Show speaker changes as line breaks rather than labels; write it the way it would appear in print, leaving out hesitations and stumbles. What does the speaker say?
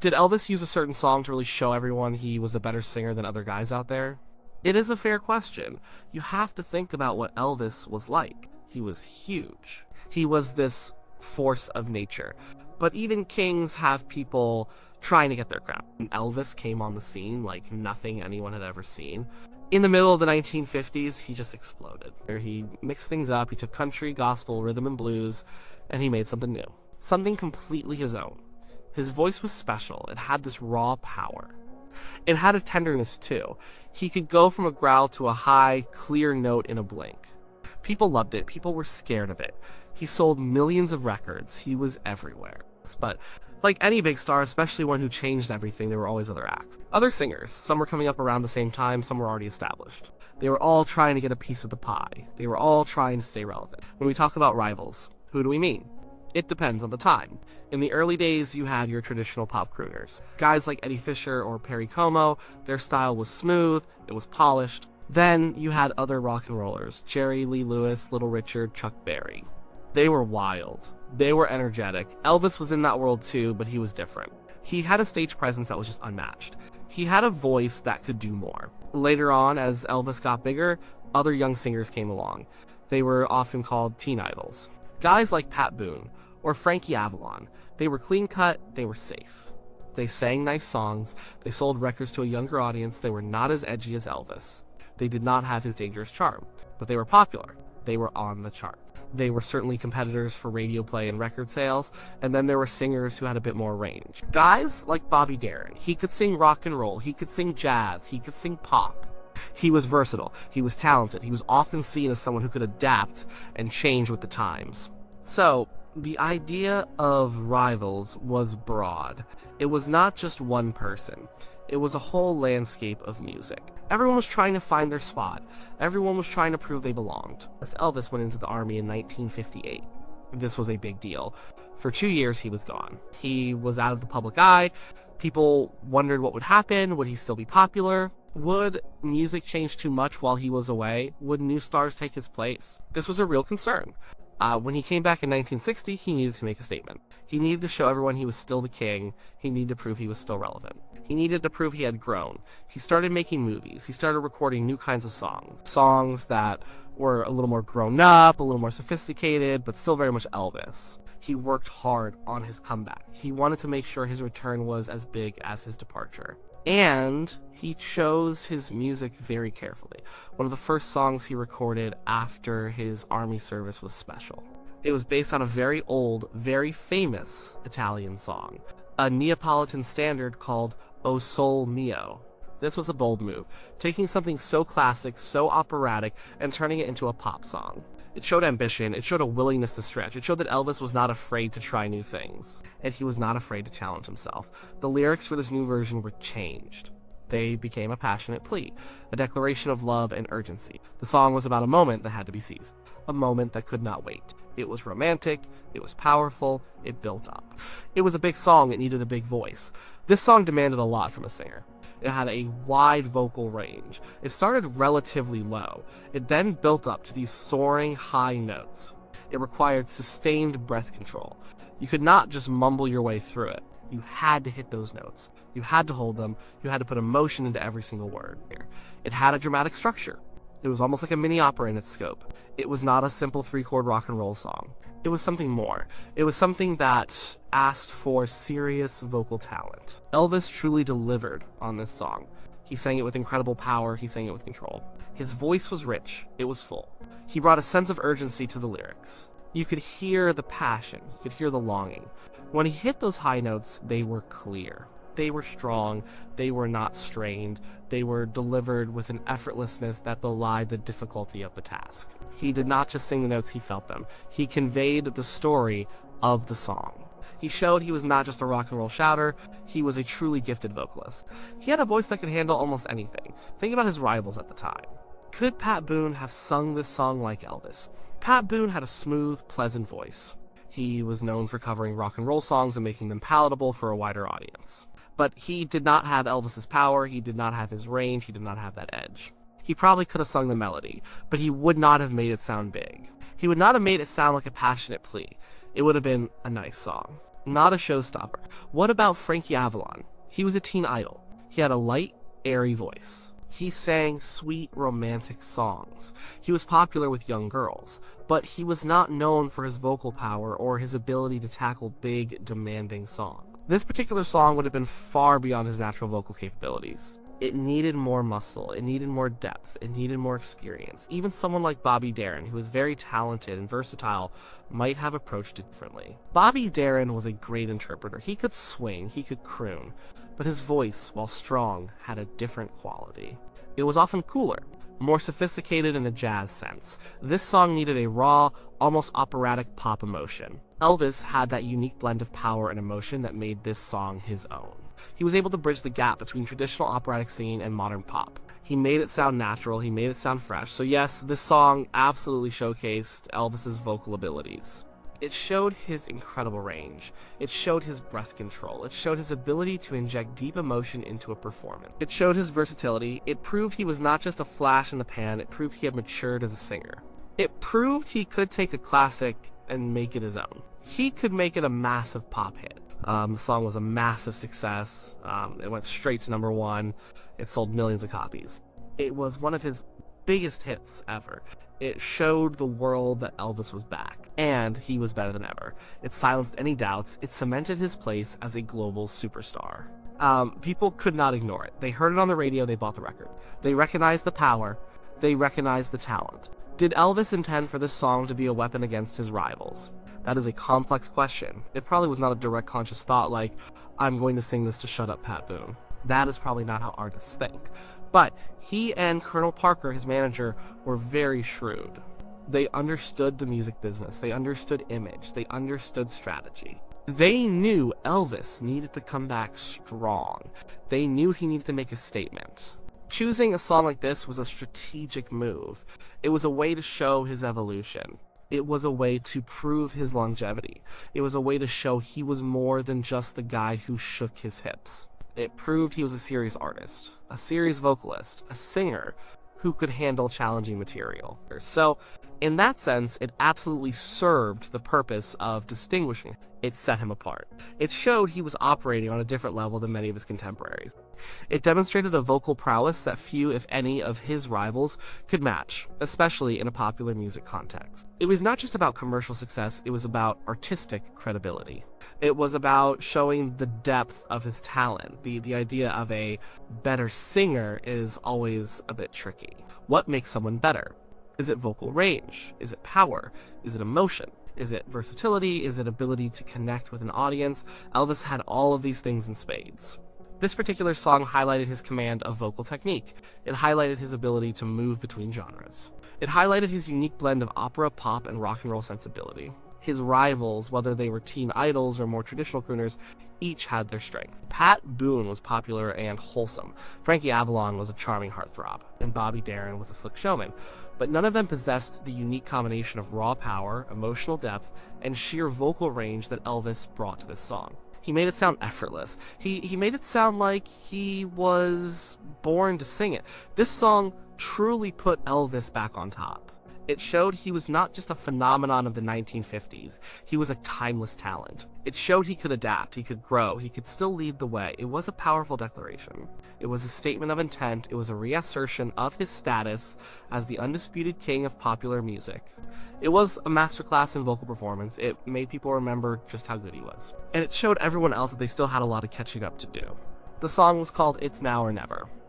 Did Elvis use a certain song to really show everyone he was a better singer than other guys out there? It is a fair question. You have to think about what Elvis was like. He was huge. He was this force of nature. But even kings have people trying to get their crown. Elvis came on the scene like nothing anyone had ever seen. In the middle of the 1950s, he just exploded. He mixed things up, he took country, gospel, rhythm and blues, and he made something new. Something completely his own. His voice was special. It had this raw power. It had a tenderness too. He could go from a growl to a high, clear note in a blink. People loved it. People were scared of it. He sold millions of records. He was everywhere. But like any big star, especially one who changed everything, there were always other acts. Other singers. Some were coming up around the same time, some were already established. They were all trying to get a piece of the pie. They were all trying to stay relevant. When we talk about rivals, who do we mean? It depends on the time. In the early days, you had your traditional pop crooners. Guys like Eddie Fisher or Perry Como, their style was smooth, it was polished. Then you had other rock and rollers, Jerry Lee Lewis, Little Richard, Chuck Berry. They were wild. They were energetic. Elvis was in that world too, but he was different. He had a stage presence that was just unmatched. He had a voice that could do more. Later on, as Elvis got bigger, other young singers came along. They were often called teen idols. Guys like Pat Boone or Frankie Avalon, they were clean-cut, they were safe. They sang nice songs, they sold records to a younger audience, they were not as edgy as Elvis. They did not have his dangerous charm, but they were popular. They were on the chart. They were certainly competitors for radio play and record sales, and then there were singers who had a bit more range. Guys like Bobby Darin, he could sing rock and roll, he could sing jazz, he could sing pop. He was versatile, he was talented, he was often seen as someone who could adapt and change with the times. So, the idea of rivals was broad. It was not just one person. It was a whole landscape of music. Everyone was trying to find their spot. Everyone was trying to prove they belonged. As Elvis went into the army in 1958, this was a big deal. For 2 years, he was gone. He was out of the public eye. People wondered what would happen. Would he still be popular? Would music change too much while he was away? Would new stars take his place? This was a real concern. When he came back in 1960, he needed to make a statement. He needed to show everyone he was still the king. He needed to prove he was still relevant. He needed to prove he had grown. He started making movies. He started recording new kinds of songs. Songs that were a little more grown up, a little more sophisticated, but still very much Elvis. He worked hard on his comeback. He wanted to make sure his return was as big as his departure. And he chose his music very carefully. One of the first songs he recorded after his army service was Special. It was based on a very old, very famous Italian song, a Neapolitan standard called O Sole Mio. This was a bold move, taking something so classic, so operatic, and turning it into a pop song. It showed ambition, it showed a willingness to stretch, it showed that Elvis was not afraid to try new things, and he was not afraid to challenge himself. The lyrics for this new version were changed. They became a passionate plea, a declaration of love and urgency. The song was about a moment that had to be seized, a moment that could not wait. It was romantic, it was powerful, it built up. It was a big song, it needed a big voice. This song demanded a lot from a singer. It had a wide vocal range. It started relatively low. It then built up to these soaring high notes. It required sustained breath control. You could not just mumble your way through it. You had to hit those notes. You had to hold them. You had to put emotion into every single word. It had a dramatic structure. It was almost like a mini opera in its scope. It was not a simple 3-chord rock and roll song. It was something more. It was something that asked for serious vocal talent. Elvis truly delivered on this song. He sang it with incredible power, he sang it with control. His voice was rich, it was full. He brought a sense of urgency to the lyrics. You could hear the passion, you could hear the longing. When he hit those high notes, they were clear. They were strong, they were not strained, they were delivered with an effortlessness that belied the difficulty of the task. He did not just sing the notes, he felt them. He conveyed the story of the song. He showed he was not just a rock and roll shouter, he was a truly gifted vocalist. He had a voice that could handle almost anything. Think about his rivals at the time. Could Pat Boone have sung this song like Elvis? Pat Boone had a smooth, pleasant voice. He was known for covering rock and roll songs and making them palatable for a wider audience. But he did not have Elvis's power, he did not have his range, he did not have that edge. He probably could have sung the melody, but he would not have made it sound big. He would not have made it sound like a passionate plea. It would have been a nice song. Not a showstopper. What about Frankie Avalon? He was a teen idol. He had a light, airy voice. He sang sweet, romantic songs. He was popular with young girls, but he was not known for his vocal power or his ability to tackle big, demanding songs. This particular song would have been far beyond his natural vocal capabilities. It needed more muscle, it needed more depth, it needed more experience. Even someone like Bobby Darin, who was very talented and versatile, might have approached it differently. Bobby Darin was a great interpreter. He could swing, he could croon, but his voice, while strong, had a different quality. It was often cooler, more sophisticated in a jazz sense. This song needed a raw, almost operatic pop emotion. Elvis had that unique blend of power and emotion that made this song his own. He was able to bridge the gap between traditional operatic singing and modern pop. He made it sound natural, he made it sound fresh. So yes, this song absolutely showcased Elvis's vocal abilities. It showed his incredible range. It showed his breath control. It showed his ability to inject deep emotion into a performance. It showed his versatility. It proved he was not just a flash in the pan, it proved he had matured as a singer. It proved he could take a classic and make it his own. He could make it a massive pop hit. The song was a massive success. It went straight to #1. It sold millions of copies. It was one of his biggest hits ever. It showed the world that Elvis was back, and he was better than ever. It silenced any doubts. It cemented his place as a global superstar. People could not ignore it. They heard it on the radio, they bought the record. They recognized the power. They recognized the talent. Did Elvis intend for this song to be a weapon against his rivals? That is a complex question. It probably was not a direct conscious thought like, I'm going to sing this to shut up Pat Boone. That is probably not how artists think. But he and Colonel Parker, his manager, were very shrewd. They understood the music business. They understood image. They understood strategy. They knew Elvis needed to come back strong. They knew he needed to make a statement. Choosing a song like this was a strategic move. It was a way to show his evolution. It was a way to prove his longevity. It was a way to show he was more than just the guy who shook his hips. It proved he was a serious artist, a serious vocalist, a singer who could handle challenging material. So, in that sense, it absolutely served the purpose of distinguishing him. It set him apart. It showed he was operating on a different level than many of his contemporaries. It demonstrated a vocal prowess that few, if any, of his rivals could match, especially in a popular music context. It was not just about commercial success, it was about artistic credibility. It was about showing the depth of his talent. The idea of a better singer is always a bit tricky. What makes someone better? Is it vocal range? Is it power? Is it emotion? Is it versatility? Is it ability to connect with an audience? Elvis had all of these things in spades. This particular song highlighted his command of vocal technique. It highlighted his ability to move between genres. It highlighted his unique blend of opera, pop, and rock and roll sensibility. His rivals, whether they were teen idols or more traditional crooners, each had their strength. Pat Boone was popular and wholesome. Frankie Avalon was a charming heartthrob, and Bobby Darin was a slick showman. But none of them possessed the unique combination of raw power, emotional depth, and sheer vocal range that Elvis brought to this song. He made it sound effortless. He made it sound like he was born to sing it. This song truly put Elvis back on top. It showed he was not just a phenomenon of the 1950s, he was a timeless talent. It showed he could adapt, he could grow, he could still lead the way. It was a powerful declaration. It was a statement of intent, it was a reassertion of his status as the undisputed king of popular music. It was a masterclass in vocal performance. It made people remember just how good he was. And it showed everyone else that they still had a lot of catching up to do. The song was called It's Now or Never.